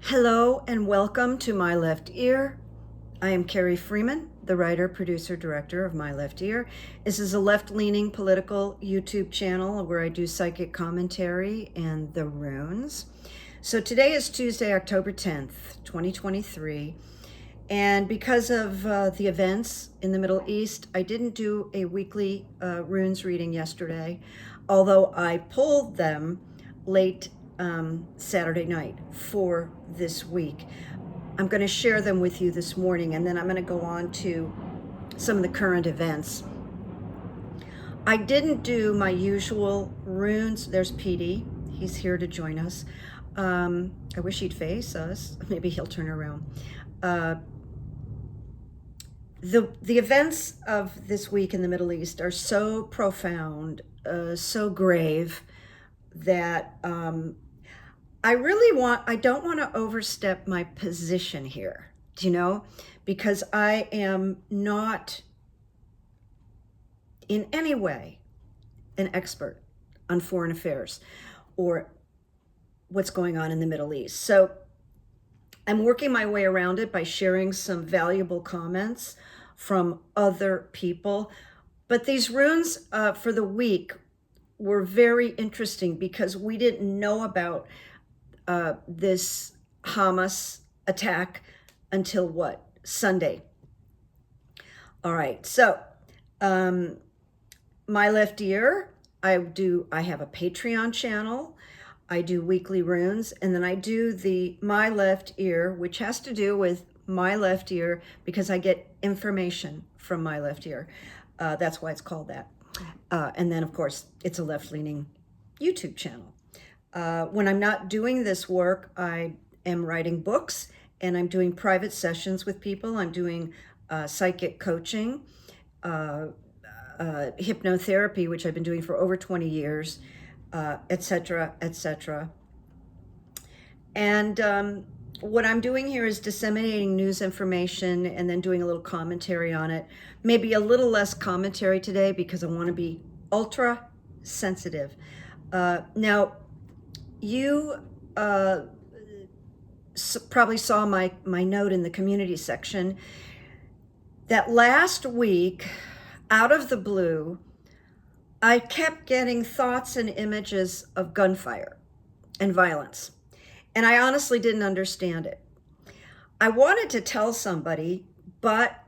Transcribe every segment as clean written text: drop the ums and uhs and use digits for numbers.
Hello and welcome to My Left Ear. I am Carrie Friedman, the writer, producer, director of My Left Ear. This is a left-leaning political YouTube channel where I do psychic commentary and the runes. So today is Tuesday, October 10th, 2023. And because of the events in the Middle East, I didn't do a weekly runes reading yesterday, although I pulled them late Saturday night for this week. I'm going to share them with you this morning, and then I'm going to go on to some of the current events. I didn't do my usual runes. There's Petey. He's here to join us. I wish he'd face us. Maybe he'll turn around. The events of this week in the Middle East are so profound, so grave, that I don't want to overstep my position here, because I am not in any way an expert on foreign affairs or what's going on in the Middle East. So I'm working my way around it by sharing some valuable comments from other people. But these runes for the week were very interesting because we didn't know about this Hamas attack until Sunday. All right, so My Left Ear, I have a Patreon channel. I do weekly runes, and then I do the My Left Ear, which has to do with my left ear because I get information from my left ear. That's why it's called that. And then, of course, it's a left-leaning YouTube channel. When I'm not doing this work, I am writing books and I'm doing private sessions with people. I'm doing psychic coaching, hypnotherapy, which I've been doing for over 20 years, etc., etc. And what I'm doing here is disseminating news information and then doing a little commentary on it. Maybe a little less commentary today because I want to be ultra sensitive. Now, you probably saw my note in the community section that last week, out of the blue, I kept getting thoughts and images of gunfire and violence. And I honestly didn't understand it. I wanted to tell somebody, but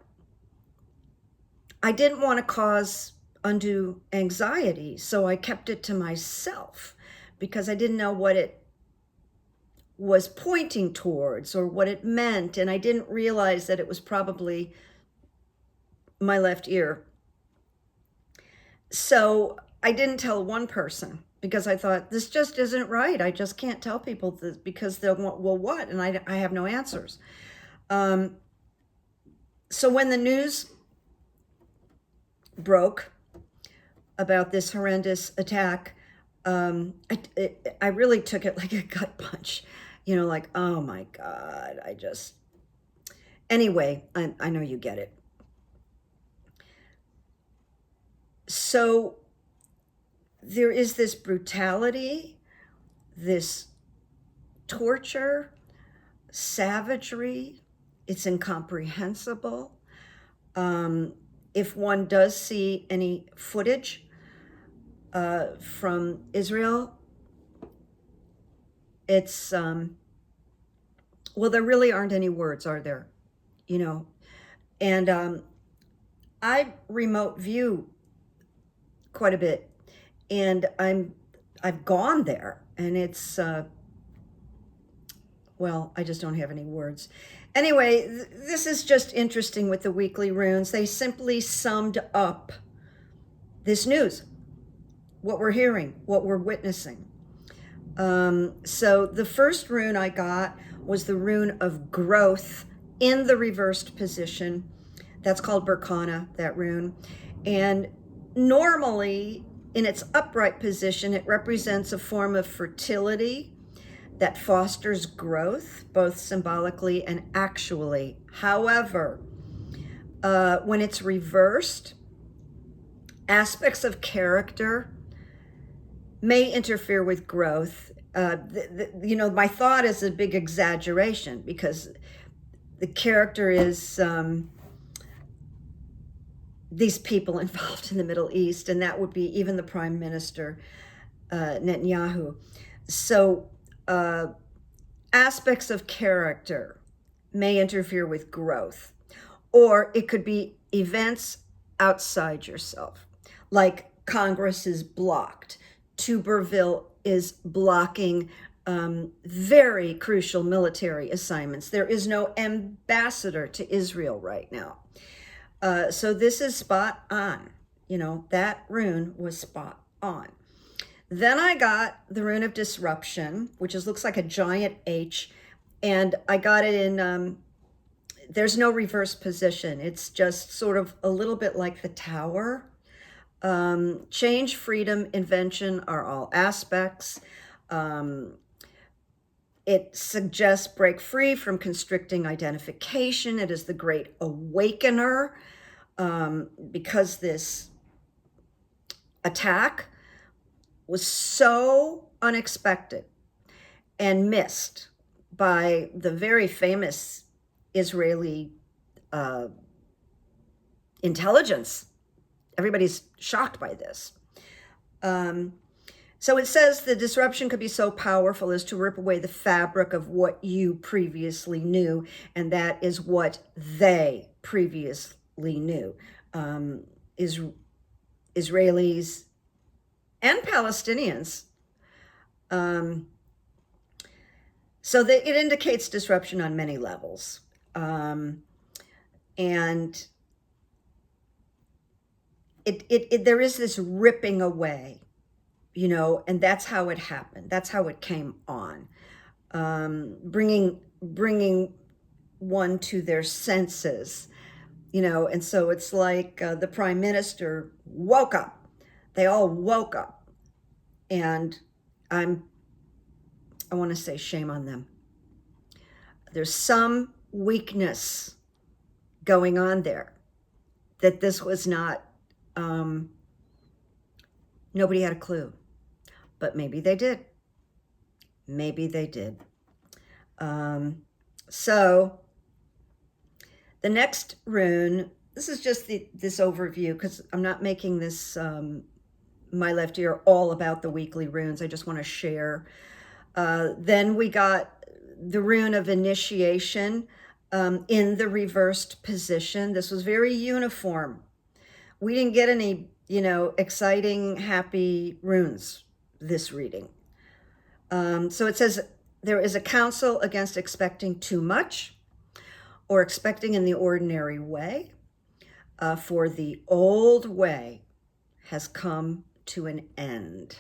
I didn't want to cause undue anxiety. So I kept it to myself because I didn't know what it was pointing towards or what it meant. And I didn't realize that it was probably my left ear. So I didn't tell one person because I thought, this just isn't right. I just can't tell people this because they'll want, well, what? And I have no answers. So when the news broke about this horrendous attack, I really took it like a gut punch, like, oh my God, anyway, I know you get it. So there is this brutality, this torture, savagery. It's incomprehensible. If one does see any footage from Israel, it's, well, there really aren't any words, are there? And I remote view quite a bit. And I've gone there, and it's, well, I just don't have any words. Anyway, this is just interesting with the weekly runes. They simply summed up this news, what we're hearing, what we're witnessing. So the first rune I got was the rune of growth in the reversed position. That's called Berkana, that rune. And normally, in its upright position, it represents a form of fertility that fosters growth, both symbolically and actually. However, when it's reversed, aspects of character may interfere with growth my thought is a big exaggeration because the character is these people involved in the Middle East, and that would be even the Prime Minister, Netanyahu. So aspects of character may interfere with growth, or it could be events outside yourself, like Congress is blocked, Tuberville is blocking very crucial military assignments. There is no ambassador to Israel right now. So this is spot on. That rune was spot on. Then I got the rune of disruption, which looks like a giant H, and I got it in, there's no reverse position. It's just sort of a little bit like the tower. Change, freedom, invention are all aspects. It suggests break free from constricting identification. It is the great awakener, because this attack was so unexpected and missed by the very famous Israeli intelligence. Everybody's shocked by this. So it says the disruption could be so powerful as to rip away the fabric of what you previously knew, and that is what they previously knew. Israelis and Palestinians. So it indicates disruption on many levels. And there is this ripping away, and that's how it happened. That's how it came on. Bringing one to their senses, and so it's like the Prime Minister woke up. They all woke up, and I want to say shame on them. There's some weakness going on there, that this was not, nobody had a clue, but maybe they did. Maybe they did. So the next rune, this is just this overview, because I'm not making this my left ear all about the weekly runes. I just want to share. Then we got the rune of initiation in the reversed position. This was very uniform. We didn't get any, exciting, happy runes this reading. So it says, there is a counsel against expecting too much or expecting in the ordinary way, for the old way has come to an end.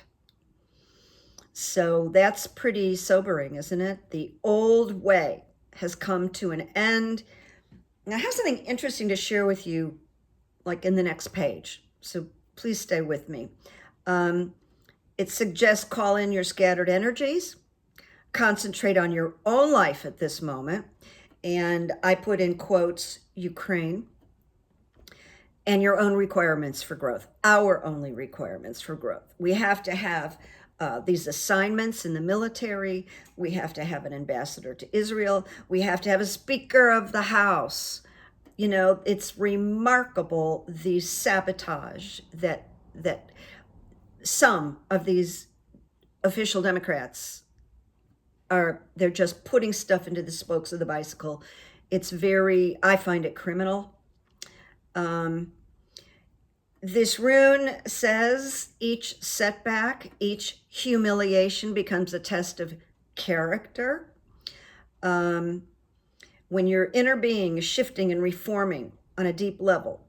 So that's pretty sobering, isn't it? The old way has come to an end. Now, I have something interesting to share with you, like in the next page. So please stay with me. It suggests call in your scattered energies, concentrate on your own life at this moment. And I put in quotes, Ukraine, and your own requirements for growth, our only requirements for growth. We have to have these assignments in the military. We have to have an ambassador to Israel. We have to have a Speaker of the House. It's remarkable the sabotage that some of these official Democrats they're just putting stuff into the spokes of the bicycle. It's I find it criminal. This rune says each setback, each humiliation becomes a test of character. When your inner being is shifting and reforming on a deep level,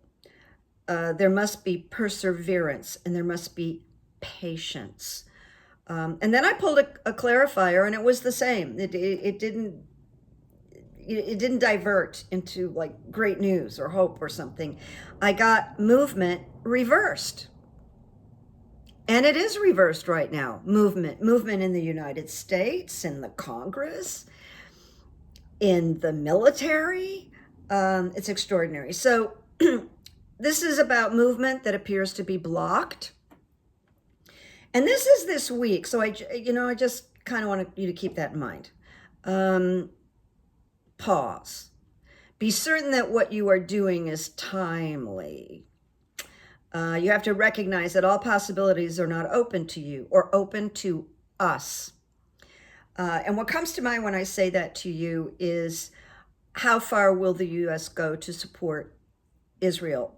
there must be perseverance and there must be patience. And then I pulled a clarifier, and it was the same. It didn't divert into like great news or hope or something. I got movement reversed. And it is reversed right now. Movement in the United States, in the Congress, in the military. It's extraordinary. So this is about movement that appears to be blocked. And this is this week. So I just kind of want you to keep that in mind. Pause. Be certain that what you are doing is timely. You have to recognize that all possibilities are not open to you or open to us. And what comes to mind when I say that to you is, how far will the U.S. go to support Israel?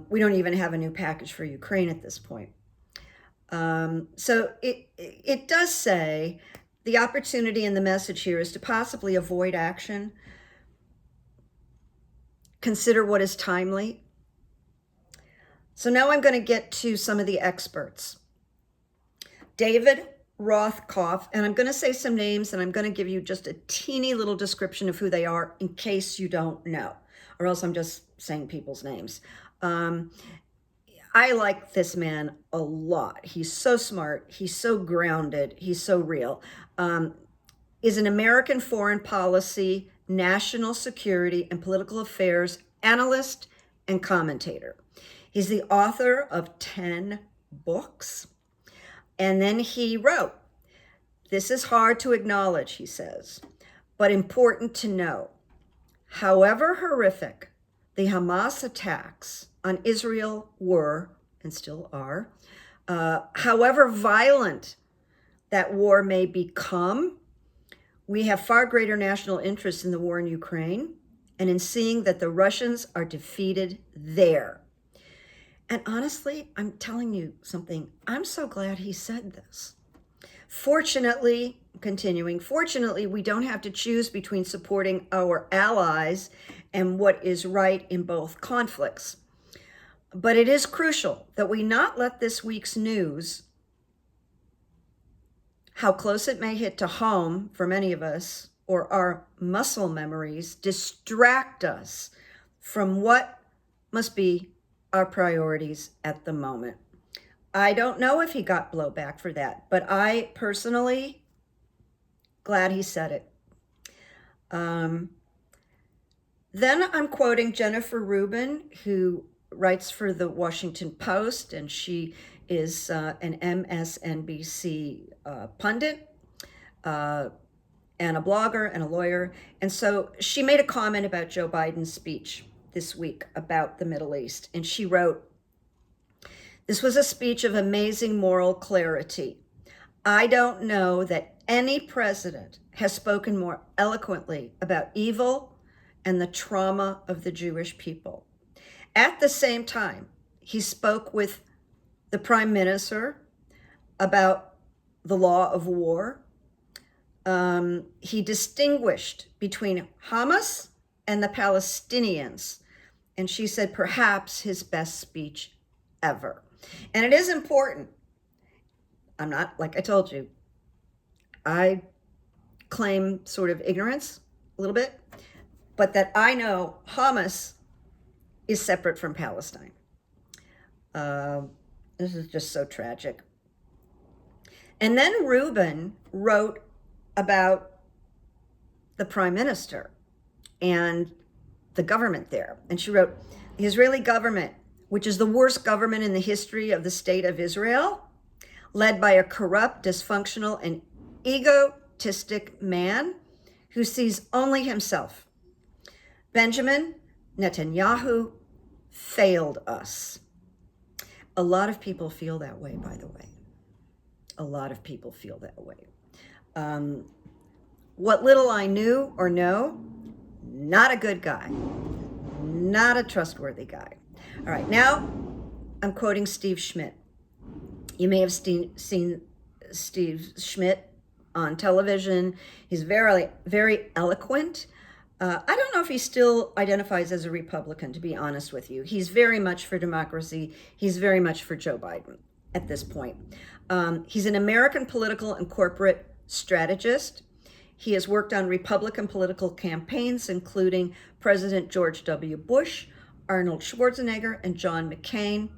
We don't even have a new package for Ukraine at this point. So it does say the opportunity and the message here is to possibly avoid action, consider what is timely. So now I'm going to get to some of the experts. David Rothkopf, and I'm going to say some names, and I'm going to give you just a teeny little description of who they are in case you don't know, or else I'm just saying people's names. I like this man a lot. He's so smart. He's so grounded. He's so real. Is an American foreign policy, national security, and political affairs analyst and commentator. He's the author of 10 books. And then he wrote, "This is hard to acknowledge," he says, "but important to know. However horrific the Hamas attacks on Israel were, and still are, however violent that war may become, we have far greater national interest in the war in Ukraine and in seeing that the Russians are defeated there." And honestly, I'm telling you something, I'm so glad he said this. Fortunately, continuing, fortunately, we don't have to choose between supporting our allies and what is right in both conflicts. But it is crucial that we not let this week's news, how close it may hit to home for many of us, or our muscle memories, distract us from what must be our priorities at the moment. I don't know if he got blowback for that, but I personally, glad he said it. Then I'm quoting Jennifer Rubin, who writes for the Washington Post, and she is an MSNBC pundit and a blogger and a lawyer. And so she made a comment about Joe Biden's speech this week about the Middle East. And she wrote, "This was a speech of amazing moral clarity. I don't know that any president has spoken more eloquently about evil and the trauma of the Jewish people. At the same time, he spoke with the prime minister about the law of war. He distinguished between Hamas and the Palestinians. And she said, perhaps his best speech ever." And it is important. I'm not, like I told you, I claim sort of ignorance a little bit, but that I know Hamas is separate from Palestine. This is just so tragic. And then Rubin wrote about the prime minister and the government there. And she wrote, "The Israeli government, which is the worst government in the history of the state of Israel, led by a corrupt, dysfunctional, and egotistic man who sees only himself. Benjamin Netanyahu failed us." A lot of people feel that way, by the way. A lot of people feel that way. What little I knew or know, not a good guy, not a trustworthy guy. All right, now I'm quoting Steve Schmidt. You may have seen Steve Schmidt on television. He's very, very eloquent. I don't know if he still identifies as a Republican, to be honest with you. He's very much for democracy. He's very much for Joe Biden at this point. He's an American political and corporate strategist. He has worked on Republican political campaigns, including President George W. Bush, Arnold Schwarzenegger, and John McCain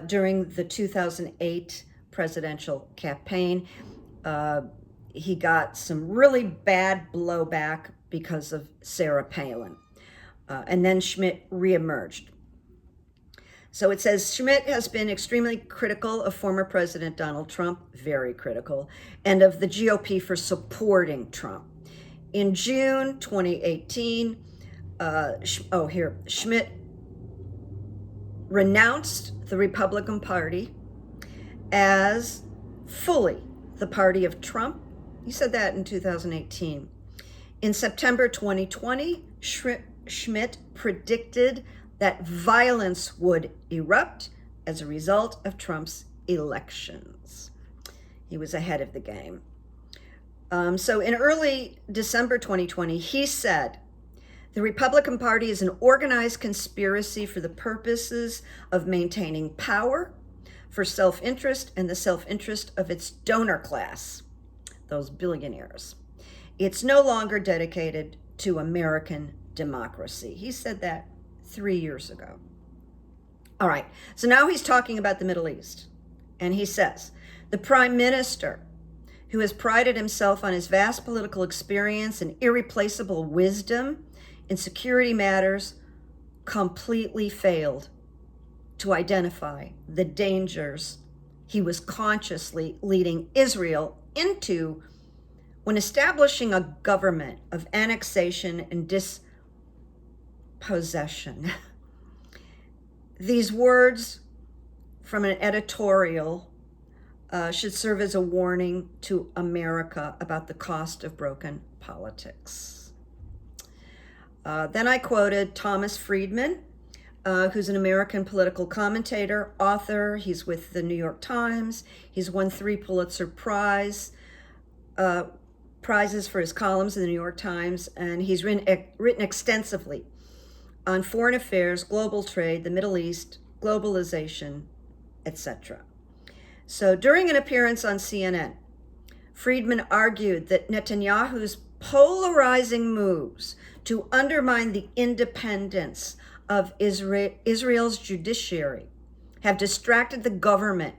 during the 2008 presidential campaign. He got some really bad blowback because of Sarah Palin. And then Schmidt reemerged. So it says Schmidt has been extremely critical of former President Donald Trump, very critical, and of the GOP for supporting Trump. In June 2018, Schmidt renounced the Republican Party as fully the party of Trump. He said that in 2018. In September 2020, Schmidt predicted that violence would erupt as a result of Trump's elections. He was ahead of the game. So in early December 2020, he said, the Republican Party is an organized conspiracy for the purposes of maintaining power, for self-interest and the self-interest of its donor class, those billionaires. It's no longer dedicated to American democracy. He said that 3 years ago. All right, so now he's talking about the Middle East. And he says, the Prime Minister, who has prided himself on his vast political experience and irreplaceable wisdom in security matters, completely failed to identify the dangers he was consciously leading Israel into when establishing a government of annexation and dispossession. These words from an editorial should serve as a warning to America about the cost of broken politics. Then I quoted Thomas Friedman, who's an American political commentator, author. He's with the New York Times. He's won 3 Pulitzer prizes for his columns in the New York Times, and he's written extensively on foreign affairs, global trade, the Middle East, globalization, etc. So during an appearance on CNN, Friedman argued that Netanyahu's polarizing moves to undermine the independence of Israel's judiciary have distracted the government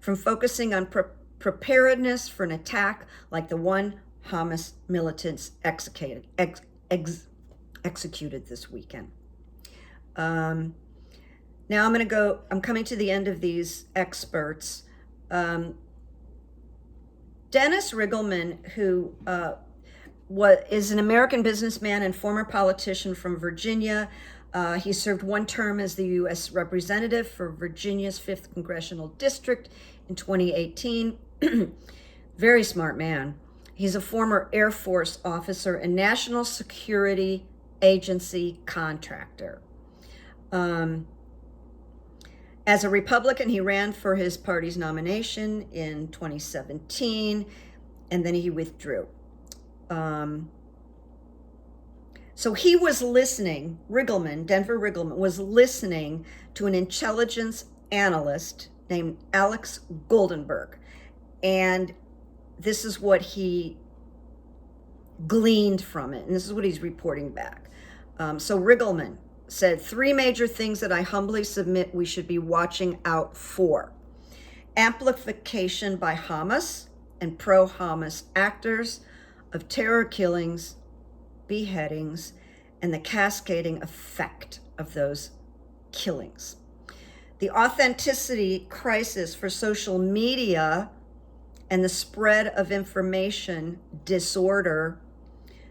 from focusing on preparedness for an attack like the one Hamas militants executed this weekend. Now I'm coming to the end of these experts. Dennis Riggelman, who is an American businessman and former politician from Virginia. He served 1 term as the U.S. representative for Virginia's 5th Congressional District in 2018. Very smart man. He's a former Air Force officer and National Security Agency contractor. As a Republican, he ran for his party's nomination in 2017, and then he withdrew. So he was listening, Denver Riggelman, was listening to an intelligence analyst named Alex Goldenberg. And this is what he gleaned from it. And this is what he's reporting back. So Riggelman said 3 major things that I humbly submit we should be watching out for. Amplification by Hamas and pro-Hamas actors of terror killings, beheadings, and the cascading effect of those killings. The authenticity crisis for social media and the spread of information disorder.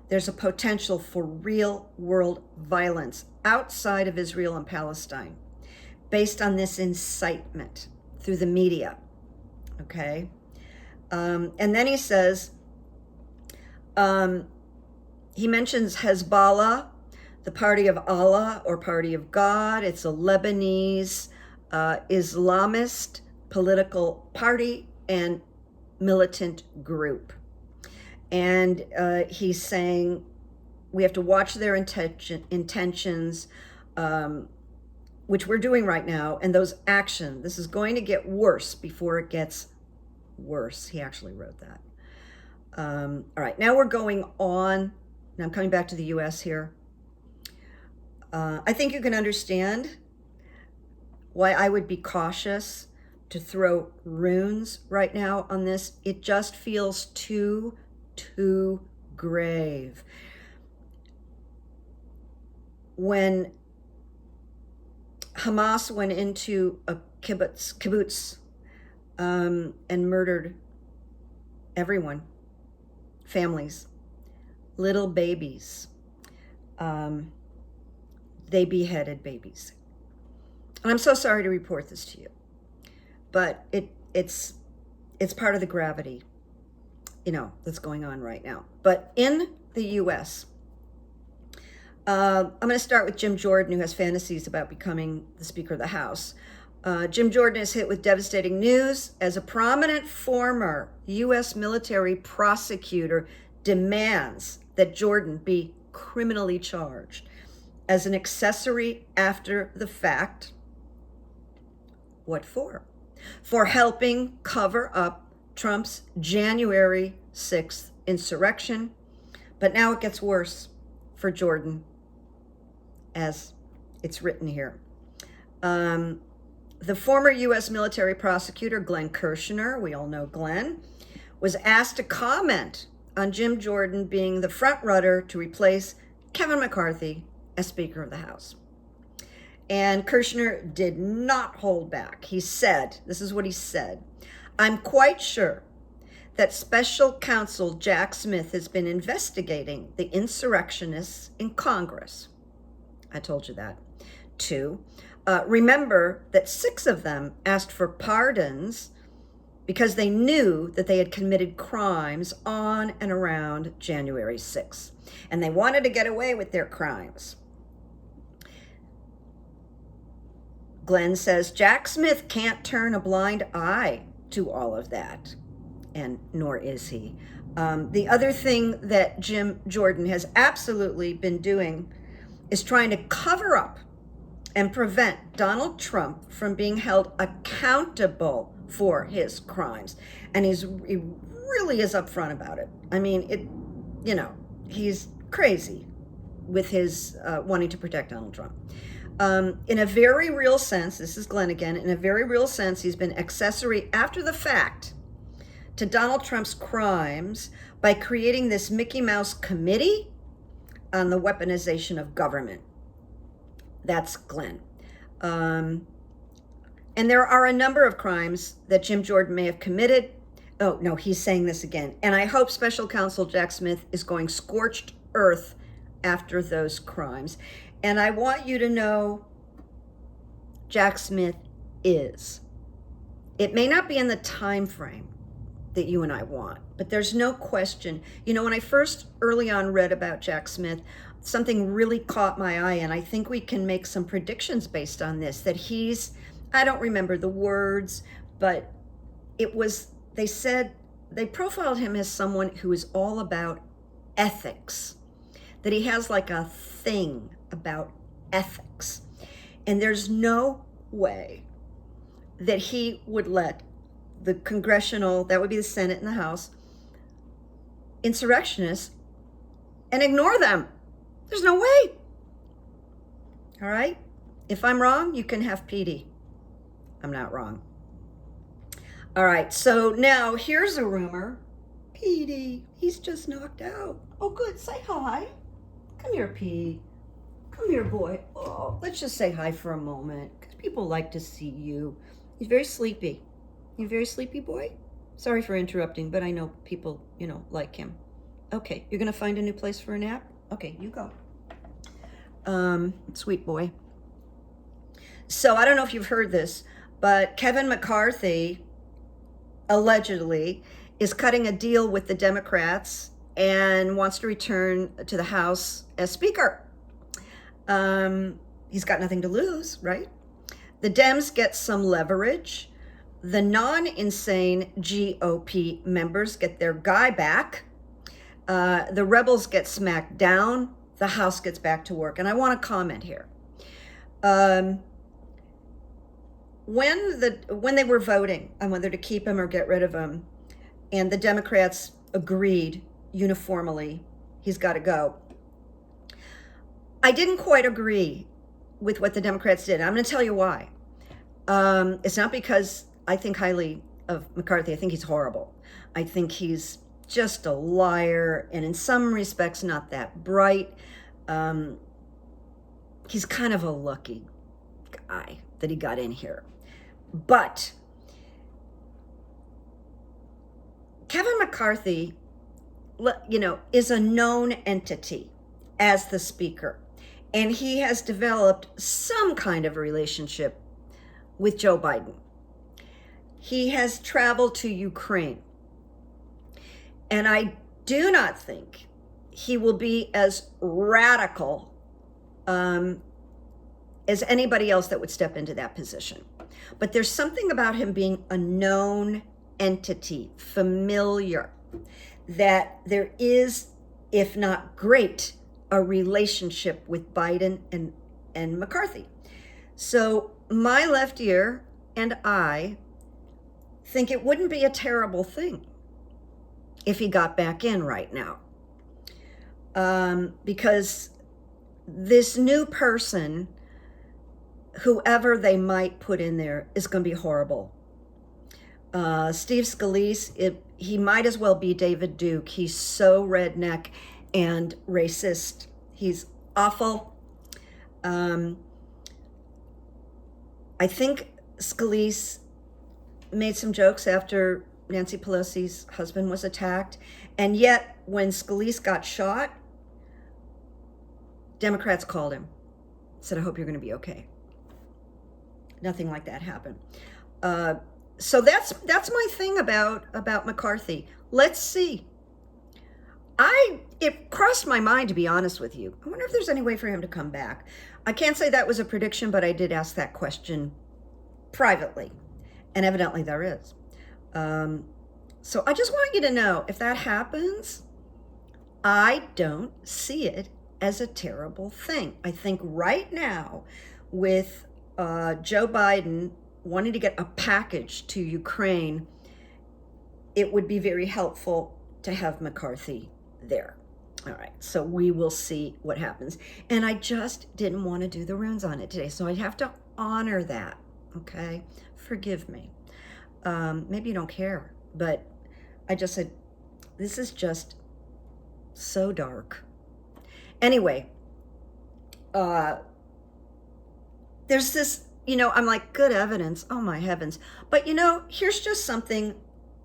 There's a potential for real world violence outside of Israel and Palestine based on this incitement through the media. Okay. And then he says, he mentions Hezbollah, the party of Allah or party of God. It's a Lebanese Islamist political party and militant group. And he's saying we have to watch their intentions, which we're doing right now, and those actions. This is going to get worse before it gets worse. He actually wrote that. All right, now we're going on. Now I'm coming back to the U.S. here. I think you can understand why I would be cautious to throw runes right now on this. It just feels too grave. Hamas went into a kibbutz and murdered everyone, families, little babies. They beheaded babies. And I'm so sorry to report this to you, but it's part of the gravity, that's going on right now. But in the U.S., I'm going to start with Jim Jordan, who has fantasies about becoming the Speaker of the House. Jim Jordan is hit with devastating news as a prominent former U.S. military prosecutor demands that Jordan be criminally charged as an accessory after the fact. What for? For helping cover up Trump's January 6th insurrection. But now it gets worse for Jordan, as it's written here. The former U.S. military prosecutor, Glenn Kirshner, we all know Glenn, was asked to comment on Jim Jordan being the front runner to replace Kevin McCarthy as Speaker of the House. And Kirshner did not hold back. He said, this is what he said, "I'm quite sure that Special Counsel Jack Smith has been investigating the insurrectionists in Congress." I told you that. 2, remember that 6 of them asked for pardons because they knew that they had committed crimes on and around January 6th, and they wanted to get away with their crimes. Glenn says Jack Smith can't turn a blind eye to all of that, and nor is he. The other thing that Jim Jordan has absolutely been doing is trying to cover up and prevent Donald Trump from being held accountable for his crimes. And he really is upfront about it. I mean, he's crazy with his wanting to protect Donald Trump. In a very real sense, this is Glenn again, in a very real sense, he's been accessory after the fact to Donald Trump's crimes by creating this Mickey Mouse committee on the weaponization of government. That's Glenn. And there are a number of crimes that Jim Jordan may have committed. Oh, no, he's saying this again. And I hope Special Counsel Jack Smith is going scorched earth after those crimes. And I want you to know Jack Smith is. It may not be in the time frame that you and I want, but there's no question. When I first early on read about Jack Smith, something really caught my eye, and I think we can make some predictions based on this, that I don't remember the words, but they profiled him as someone who is all about ethics, that he has like a thing about ethics. And there's no way that he would let the congressional, that would be the Senate and the House, insurrectionists and ignore them. There's no way. All right? If I'm wrong, you can have PD. I'm not wrong. All right, so now here's a rumor. PD, he's just knocked out. Oh, good, say hi. Come here, P. Come here, boy. Oh, let's just say hi for a moment, because people like to see you. He's very sleepy. You a very sleepy boy? Sorry for interrupting, but I know people, like him. Okay, you're going to find a new place for a nap? Okay, you go. Sweet boy. So I don't know if you've heard this, but Kevin McCarthy allegedly is cutting a deal with the Democrats and wants to return to the House as Speaker. He's got nothing to lose, right? The Dems get some leverage. The non-insane GOP members get their guy back. The rebels get smacked down. The House gets back to work. And I want to comment here. When they were voting on whether to keep him or get rid of him, and the Democrats agreed uniformly, he's got to go. I didn't quite agree with what the Democrats did. I'm going to tell you why. It's not because I think highly of McCarthy. I think he's horrible. I think he's just a liar, and in some respects not that bright. He's kind of a lucky guy that he got in here. But Kevin McCarthy, is a known entity as the speaker. And he has developed some kind of relationship with Joe Biden. He has traveled to Ukraine. And I do not think he will be as radical as anybody else that would step into that position. But there's something about him being a known entity, familiar, that there is, if not great, a relationship with Biden and McCarthy. So my left ear and I think it wouldn't be a terrible thing if he got back in right now. Because this new person, whoever they might put in there, is going to be horrible. Steve Scalise, he might as well be David Duke. He's so redneck and racist. He's awful. I think Scalise made some jokes after Nancy Pelosi's husband was attacked. And yet, when Scalise got shot, Democrats called him, said, I hope you're going to be okay. Nothing like that happened. So that's my thing about McCarthy. Let's see. It crossed my mind, to be honest with you. I wonder if there's any way for him to come back. I can't say that was a prediction, but I did ask that question privately, and evidently there is. So I just want you to know, if that happens, I don't see it as a terrible thing. I think right now, with Joe Biden wanting to get a package to Ukraine, it would be very helpful to have McCarthy there. All right, so we will see what happens. And I just didn't want to do the runes on it today, so I have to honor that, okay? Forgive me. Maybe you don't care, but I just said, this is just so dark. Anyway, there's this, I'm like, good evidence, oh my heavens. But here's just something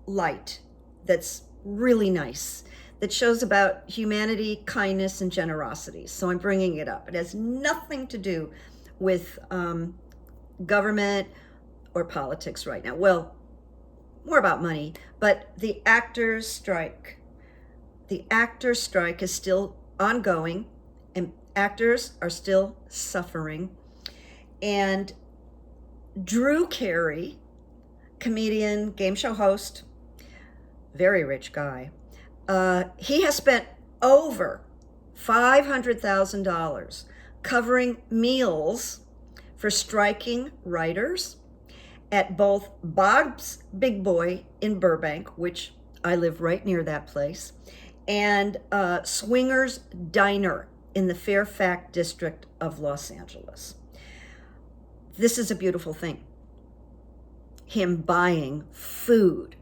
light that's really nice, that shows about humanity, kindness, and generosity. So I'm bringing it up. It has nothing to do with government or politics right now. Well, more about money, but the actors' strike. The actors' strike is still ongoing, and actors are still suffering. And Drew Carey, comedian, game show host, very rich guy, he has spent over $500,000 covering meals for striking writers at both Bob's Big Boy in Burbank, which I live right near that place, and Swingers Diner in the Fairfax district of Los Angeles. This is a beautiful thing. Him buying food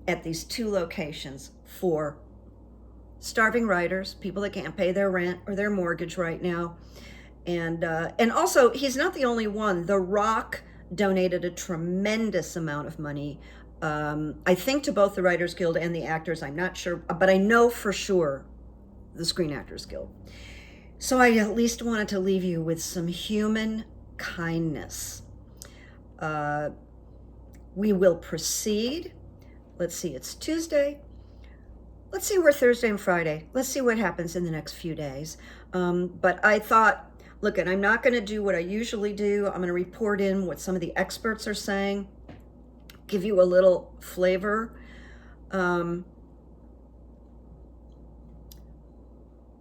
at these two locations for starving writers, people that can't pay their rent or their mortgage right now. And also, he's not the only one. The Rock donated a tremendous amount of money, I think, to both the Writers Guild and the Actors. I'm not sure, but I know for sure the Screen Actors Guild. So I at least wanted to leave you with some human kindness. We will proceed. Let's see, it's Tuesday. Let's see where Thursday and Friday. Let's see what happens in the next few days. But I thought, look, and I'm not going to do what I usually do. I'm going to report in what some of the experts are saying, give you a little flavor. Boy,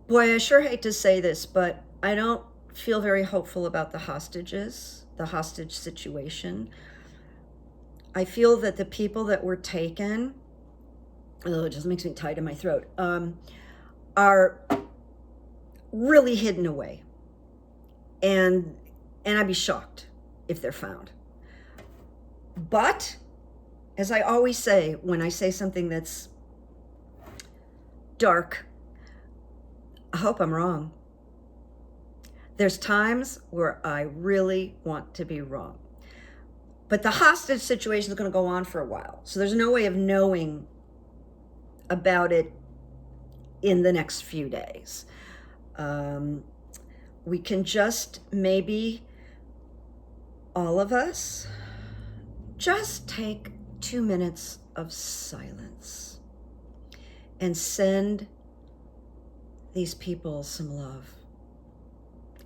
I sure hate to say this, but I don't feel very hopeful about the hostages, the hostage situation. I feel that the people that were taken, it just makes me tight in my throat, are really hidden away. And I'd be shocked if they're found. But, as I always say, when I say something that's dark, I hope I'm wrong. There's times where I really want to be wrong. But the hostage situation is going to go on for a while. So there's no way of knowing about it in the next few days. We can just maybe, all of us, just take 2 minutes of silence and send these people some love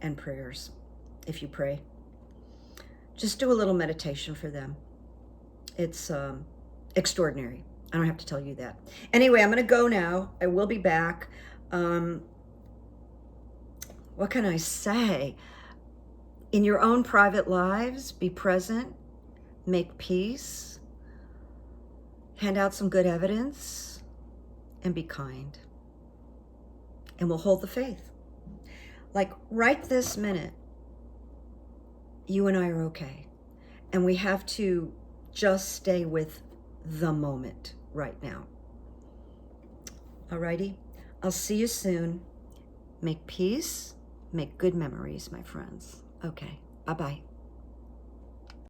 and prayers. If you pray, just do a little meditation for them. It's extraordinary. I don't have to tell you that. Anyway, I'm going to go now. I will be back. What can I say? In your own private lives, be present, make peace, hand out some good evidence, and be kind. And we'll hold the faith. Like right this minute, you and I are okay. And we have to just stay with the moment right now. Alrighty? I'll see you soon. Make peace, make good memories, my friends. Okay, bye-bye.